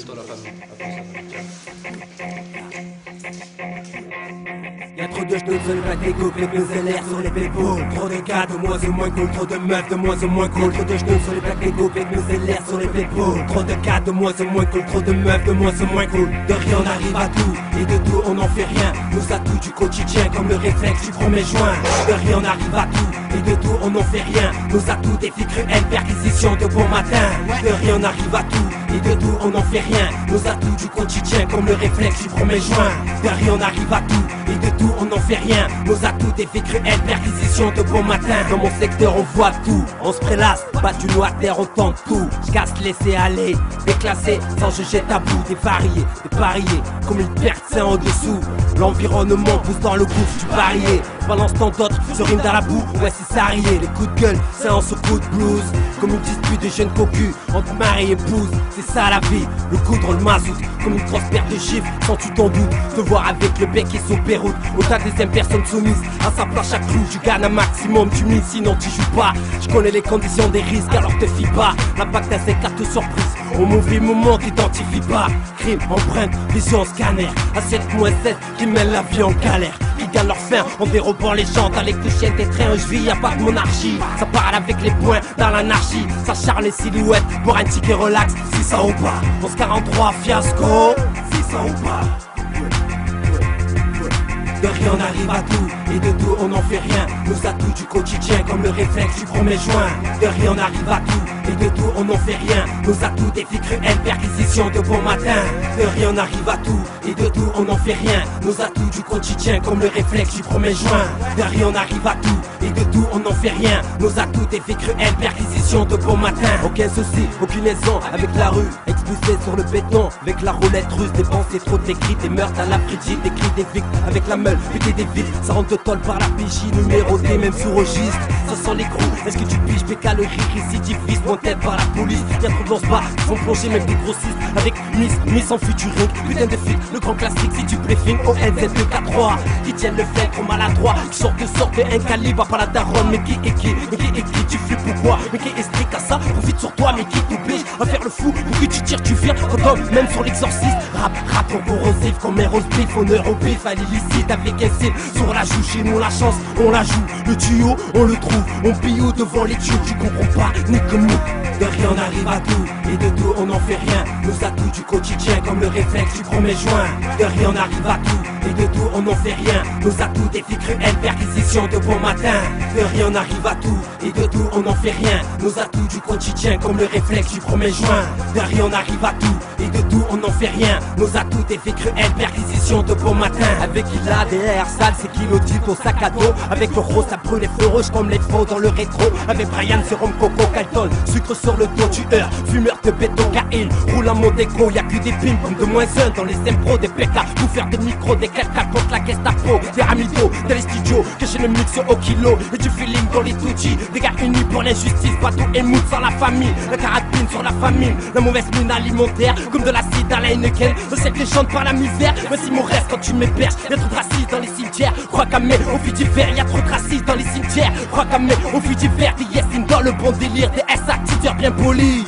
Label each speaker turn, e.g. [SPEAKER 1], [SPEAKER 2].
[SPEAKER 1] Toda la famille.
[SPEAKER 2] Y'a trop de genoux sur le bateau, quelques LR sur les épaules. Trop de gars de moins en moins cool, trop de meufs de moins en moins cool. Trop de genoux sur les bateaux, quelques LR sur les épaules. Trop de gars de moins en moins cool, trop de meufs de moins en moins cool. De rien on arrive à tout, et de tout on n'en fait rien. Nos atouts du quotidien comme le réflexe du 1er juin. De rien on arrive à tout, et de tout on n'en fait rien. Nos atouts des filles cruelles, perquisition de bon matin. De rien on arrive à tout, et de tout on n'en fait rien. Nos atouts du quotidien comme le réflexe du 1er juin. De rien on arrive à tout, et de tout on n'en fait rien. Nos atouts des faits cruels, perquisition de bon matin. Dans mon secteur on voit tout, on se prélasse, pas du noir-terre, on tente tout. J'casse, laisser aller, déclassé, sans juger tabou. Dévarié, déparié, comme une perte c'est en dessous. L'environnement pousse dans le gouffre du parier. Balance tant d'autres, se rime dans la boue, ouais c'est sarié. Les coups de gueule, c'est en ce coup de blues. Comme une dispute de jeunes cocus, entre mari et épouse. C'est ça la vie, le coudre, le mazout. Comme une grosse paire de chiffres, sans tu t'en doutes. Te voir avec le bec et son péroute. Au tas des personnes soumises, à sa place chaque clou. Tu gagnes un maximum, tu mises, sinon tu joues pas. Je connais les conditions des risques, alors te fie pas. L'impact d'un ces cartes surprise, au mauvais moment t'identifie pas. Crime, empreinte, vision, scanner. À 7-7 qui mènent la vie en galère. Qui gagnent leur fin en dérobant les jantes. Avec les chiennes des trains, je vis, y'a pas de monarchie. Ça parle avec les poings dans l'anarchie. Ça charme les silhouettes pour un ticket relax. 600 ou pas, 11-43 fiasco. 600 ou pas. De rien on arrive à tout, et de tout on n'en fait rien. Nos atouts du quotidien comme le réflexe du 1er juin. De rien on arrive à tout, et de tout on n'en fait rien. Nos atouts des filles cruelles, perquisition de bon matin. De rien on arrive à tout, et de tout on n'en fait rien. Nos atouts du quotidien comme le réflexe du 1er juin. De rien on arrive à tout, et de tout on n'en fait rien. Nos atouts des filles cruelles, perquisition de bon matin. Aucun souci, aucune liaison avec la rue. Expulsé sur le béton, avec la roulette russe. Dépenser trop d'écrits, des meurtres à la frigide. Des cris des victimes avec la meule. Péter des vides, ça rentre de tôle par la PJ, numéroté, même sous registre. Ça sent les gros, est-ce que tu piges PK le riz, récidiviste, mon tête par la police. Y'a trop de lance-bas, font plonger même des grossistes. Avec Miss en futuring, putain de flic, le grand classique si tu bluffing. ONZ2K3, qui tiennent le fait trop maladroit. Qui sortent un calibre, pas la daronne. Mais qui est qui, tu flippes pourquoi? Mais qui est strict à ça, profite sur toi, mais qui t'oblige à faire le fou. Pour que tu tires, tu viens, redonne, même sur l'exorciste. Rap trop corrosif, comme un rose beef, honneur au bif, à l'illicite avec un cil sur la joue. Chez nous la chance, on la joue, le tuyau, on le trouve, on pille devant les tuyaux. Tu comprends pas, ni comme nous. De rien on arrive à tout, et de tout on n'en fait rien. Nos atouts du quotidien comme le réflexe du 1er juin. De rien on arrive à tout, et de tout on n'en fait rien. Nos atouts des filles cruelles, perquisition de bon matin. De rien on arrive à tout, et de tout on n'en fait rien. Nos atouts du quotidien comme le réflexe du 1er juin. De rien on arrive à tout, et de tout on n'en fait rien. Nos atouts des filles cruelles, perquisition de bon matin. Avec il a des airs sales, c'est qu'il dit ton sac à dos. Avec le rose ça brûle les feux rouges comme les faux dans le rétro. Avec Brian c'est rhum coco caltol, sucre sur le dos tueur, fumeur de béton K.I. Roule en Mondego, y'a que des pimps comme de moins un dans les impros des PK. Pour faire des micros, des calcas contre la Gestapo. Des amidos, dans les studios, cacher le mix au kilo. Et du feeling dans les touchis, des gars unis pour l'injustice. Bateau et mood sans la famille, la carabine sur la famine. La mauvaise mine alimentaire, comme de l'acide à la Heineken. Je sais que les chantes par la misère, mais si mon reste quand tu m'héberges. Y'a trop de racistes dans les cimetières, crois qu'à mai, on fuit d'hiver. Y'a trop de racistes dans les cimetières, crois qu'à mai, on fuit d'hiver. Des yes dans le bon délire, des S acteurs bien polis.